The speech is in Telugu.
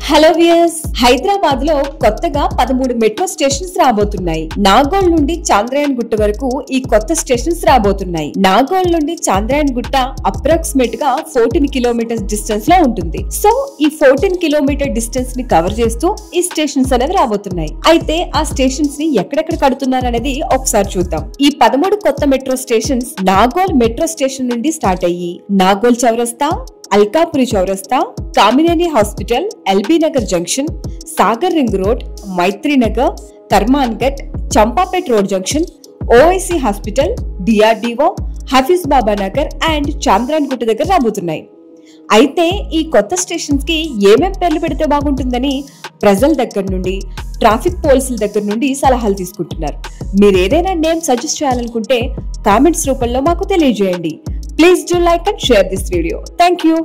హలో వ్యూయర్స్, హైదరాబాద్ లో కొత్తగా 13 మెట్రో స్టేషన్స్ రాబోతున్నాయి. నాగోల్ నుండి చాంద్రాయన్ గుట్ట వరకు ఈ కొత్త స్టేషన్స్ రాబోతున్నాయి. నాగోల్ నుండి చాంద్రాయన్ గుట్ట అప్రాక్సిమేట్ గా 14 కిలోమీటర్స్ డిస్టెన్స్ లో ఉంటుంది. సో ఈ 14 కిలోమీటర్ డిస్టెన్స్ ని కవర్ చేస్తూ ఈ స్టేషన్స్ అనేవి రాబోతున్నాయి. అయితే ఆ స్టేషన్స్ ని ఎక్కడెక్కడ కడుతున్నారు అనేది ఒకసారి చూద్దాం. ఈ 13 కొత్త metro stations Nagole metro station నుండి స్టార్ట్ అయ్యి నాగోల్ చౌరస్తా, అల్కాపురి చౌరస్తా, Kamineni hospital, LB Nagar junction, Sagar ring road, Maitri Nagar, Karmanghat, Champapet road junction, Owaisi hospital, DRDO, Hafeez Baba Nagar and Chandrayan Gutta దగ్గర రాబోతున్నాయి. అయితే ఈ కొత్త స్టేషన్స్ కి ఏమేం పేర్లు పెడితే బాగుంటుందని ప్రజల దగ్గర నుండి, ట్రాఫిక్ పోలీసుల దగ్గర నుండి సలహాలు తీసుకుంటున్నారు. మీరు ఏదైనా నేమ్ సజెస్ట్ చేయాలనుకుంటే కామెంట్స్ రూపంలో మాకు తెలియజేయండి. Please do like and share this video. Thank you.